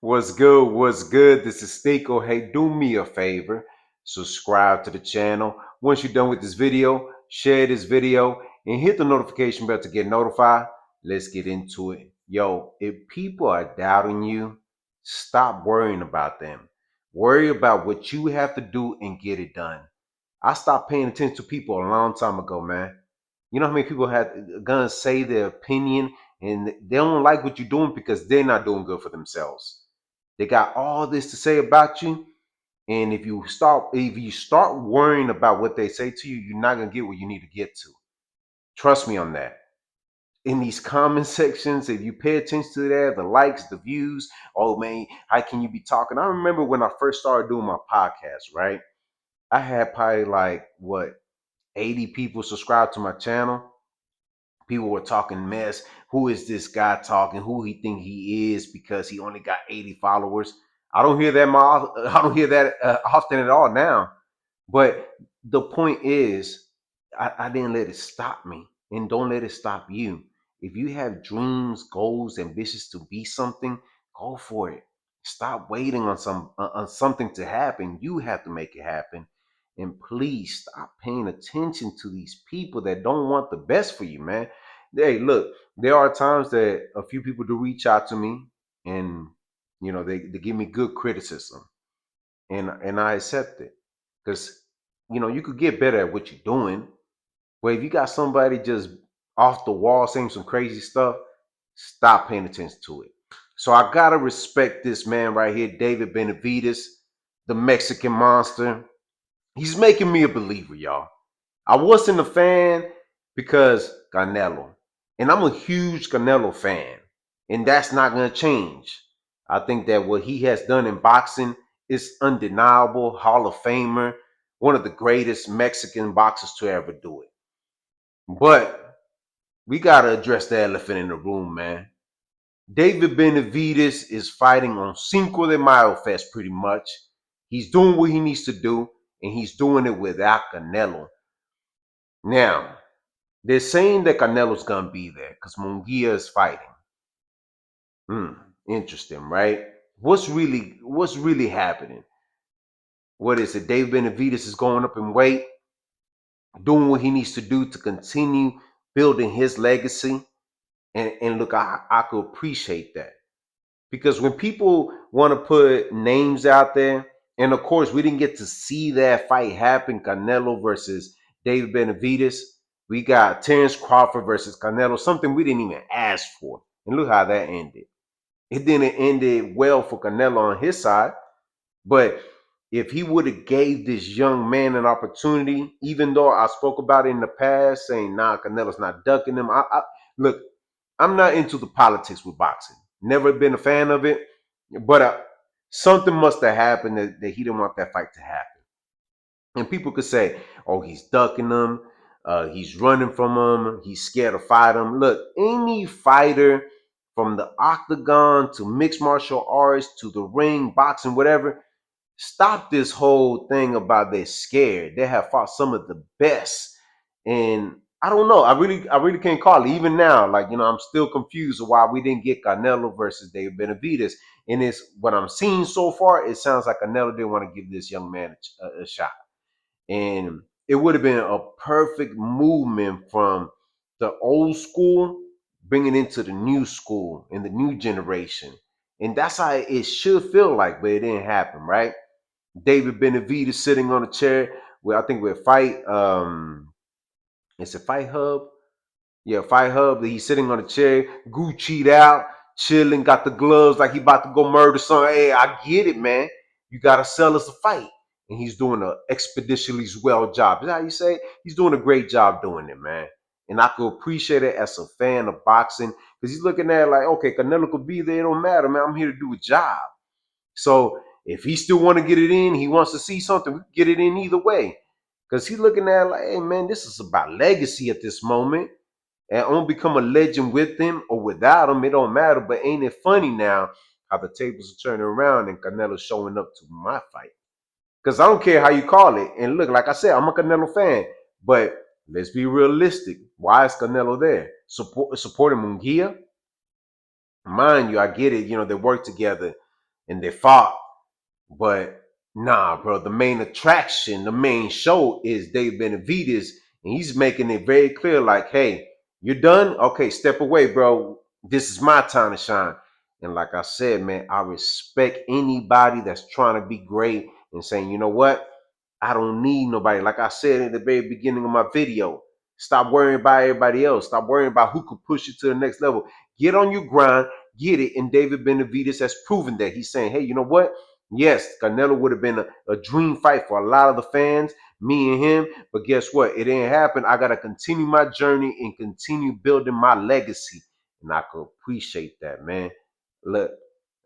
What's good? What's good? This is Stico. Hey, do me a favor. Subscribe to the channel. Once you're done with this video, share this video and hit the notification bell to get notified. Let's get into it. Yo, if people are doubting you, stop worrying about them. Worry about what you have to do and get it done. I stopped paying attention to people a long time ago, man. You know how many people had gonna say their opinion and they don't like what you're doing because they're not doing good for themselves. They got all this to say about you, and if you start worrying about what they say to you, you're not gonna get where you need to get to. Trust me on that. In these comment sections, if you pay attention to that, the likes, the views, oh man, how can you be talking? I remember when I first started doing my podcast, right? I had probably like what 80 people subscribed to my channel. People were talking mess. Who is this guy talking? Who he think he is because he only got 80 followers? I don't hear that. I don't hear that often at all now. But the point is, I didn't let it stop me, and don't let it stop you. If you have dreams, goals, ambitions to be something, go for it. Stop waiting on something to happen. You have to make it happen. And please stop paying attention to these people that don't want the best for you, man. Hey, look, there are times that a few people do reach out to me, and they give me good criticism, and I accept it because you could get better at what you're doing. But if you got somebody just off the wall saying some crazy stuff, stop paying attention to it. So I gotta respect this man right here, David Benavidez, the Mexican monster. He's making me a believer, y'all. I wasn't a fan because Canelo, and I'm a huge Canelo fan, and that's not gonna change. I think that what he has done in boxing is undeniable. Hall of Famer, one of the greatest Mexican boxers to ever do it. But we gotta address the elephant in the room, man. David Benavidez is fighting on Cinco de Mayo Fest pretty much. He's doing what he needs to do, and he's doing it without Canelo. Now, they're saying that Canelo's gonna be there because Munguia is fighting. Hmm, interesting, right? What's really happening? What is it? David Benavidez is going up in weight, doing what he needs to do to continue building his legacy. And look, I could appreciate that. Because when people want to put names out there, and of course we didn't get to see that fight happen, Canelo versus David Benavidez. We got Terrence Crawford versus Canelo, something we didn't even ask for. And look how that ended. It didn't end well for Canelo on his side, but if he would have gave this young man an opportunity, even though I spoke about it in the past, saying, nah, Canelo's not ducking him. Look, I'm not into the politics with boxing. Never been a fan of it, but something must have happened that he didn't want that fight to happen. And people could say, "Oh, he's ducking him. He's running from him. He's scared to fight him." Look, any fighter from the octagon to mixed martial arts to the ring, boxing, whatever, stop this whole thing about they're scared. They have fought some of the best, and I don't know. I really can't call it. Even now, like I'm still confused of why we didn't get Canelo versus David Benavidez. And it's what I'm seeing so far. It sounds like Canelo didn't want to give this young man a shot, and it would have been a perfect movement from the old school bringing into the new school and the new generation, and that's how it should feel like. But it didn't happen, right? David Benavidez sitting on a chair. Where I think we're fight. It's a Fight Hub. Yeah, Fight Hub. He's sitting on a chair, Gucci'd out, chilling, got the gloves like he about to go murder someone. Hey, I get it, man. You gotta sell us a fight. And he's doing an expeditiously well job. Is that how you say it? He's doing a great job doing it, man. And I could appreciate it as a fan of boxing because he's looking at it like, okay, Canelo could be there. It don't matter, man. I'm here to do a job. So if he still want to get it in, he wants to see something, we can get it in either way. Because he's looking at it like, hey man, this is about legacy at this moment. And I'm gonna become a legend with him or without him, it don't matter. But ain't it funny now how the tables are turning around and Canelo's showing up to my fight? Because I don't care how you call it. And look, like I said, I'm a Canelo fan. But let's be realistic. Why is Canelo there? Supporting Munguia? Mind you, I get it, they work together. and they fought. But nah, bro, the main attraction, the main show is Dave Benavidez, and he's making it very clear, like, hey, you're done? Okay, step away, bro. This is my time to shine. And like I said, man, I respect anybody that's trying to be great and saying, you know what? I don't need nobody. Like I said in the very beginning of my video, stop worrying about everybody else. Stop worrying about who could push you to the next level. Get on your grind, get it. And David Benavidez has proven that. He's saying, hey, you know what? Yes, Canelo would have been a dream fight for a lot of the fans, me and him. But guess what? It didn't happen. I got to continue my journey and continue building my legacy. And I could appreciate that, man. Look,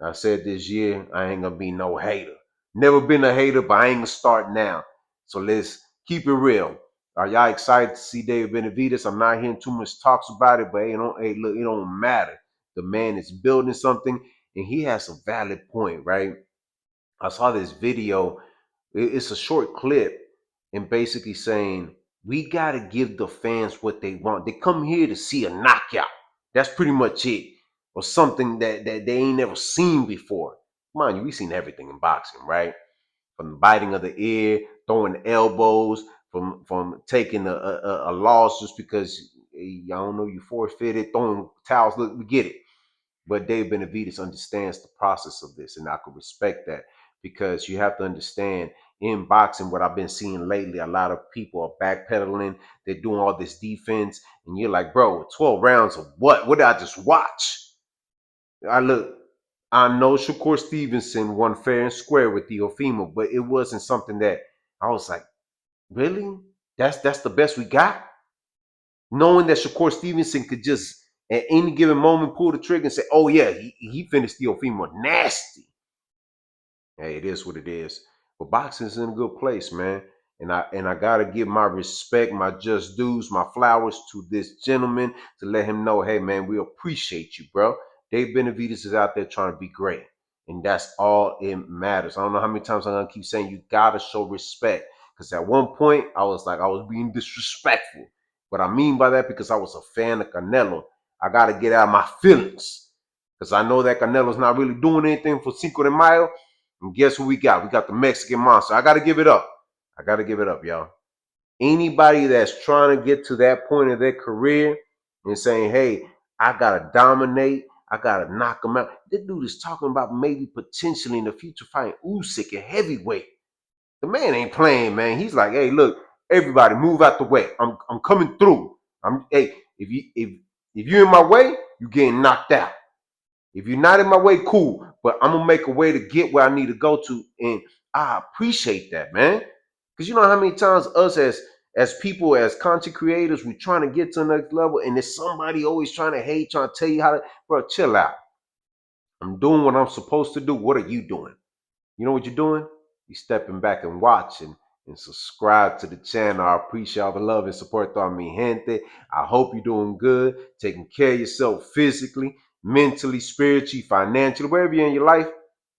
I said this year, I ain't going to be no hater. Never been a hater, but I ain't going to start now. So let's keep it real. Are y'all excited to see David Benavidez? I'm not hearing too much talks about it, but hey, look, it don't matter. The man is building something, and he has a valid point, right? I saw this video. It's a short clip, and basically saying we got to give the fans what they want. They come here to see a knockout. That's pretty much it, or something that they ain't never seen before. Mind you, we seen everything in boxing, right? From the biting of the ear, throwing elbows, from taking a loss just because I don't know you forfeited, throwing towels. Look, we get it. But Dave Benavidez understands the process of this, and I could respect that because you have to understand in boxing what I've been seeing lately. A lot of people are backpedaling, they're doing all this defense, and you're like, bro, 12 rounds of what? What did I just watch? I look, I know Shakur Stevenson won fair and square with Teofimo, but it wasn't something that I was like, really? That's the best we got? Knowing that Shakur Stevenson could just at any given moment pull the trigger and say, oh yeah, he finished Teofimo nasty. Hey, it is what it is. But boxing's in a good place, man. And I gotta give my respect, my just dues, my flowers to this gentleman to let him know, hey man, we appreciate you, bro. Dave Benavidez is out there trying to be great. And that's all it matters. I don't know how many times I'm gonna keep saying you gotta show respect. Because at one point I was like, I was being disrespectful. What I mean by that, because I was a fan of Canelo, I gotta get out of my feelings. Because I know that Canelo's not really doing anything for Cinco de Mayo. And guess who we got? We got the Mexican monster. I got to give it up. I got to give it up, y'all. Anybody that's trying to get to that point of their career and saying, hey, I got to dominate, I got to knock him out. This dude is talking about maybe potentially in the future fighting Usyk at heavyweight. The man ain't playing, man. He's like, hey, look, everybody move out the way. I'm coming through. Hey, if you're in my way, you're getting knocked out. If you're not in my way, cool. But I'm gonna make a way to get where I need to go to, and I appreciate that, man. Because you know how many times us as people, as content creators, we're trying to get to the next level, and there's somebody always trying to hate, trying to tell you how to, bro, chill out. I'm doing what I'm supposed to do. What are you doing? You know what you're doing? You're stepping back and watching and subscribe to the channel. I appreciate all the love and support on me, gente. I hope you're doing good, taking care of yourself physically, mentally, spiritually, financially, wherever you're in your life.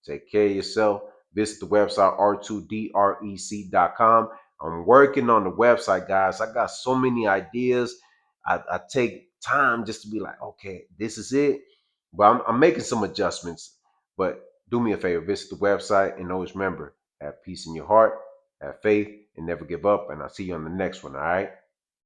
Take care of yourself. Visit the website r2drec.com. I'm working on the website, guys. I got so many ideas. I take time just to be like, okay, this is it. But I'm making some adjustments. But do me a favor, visit the website and always remember, have peace in your heart, have faith, and never give up. And I'll see you on the next one, all right?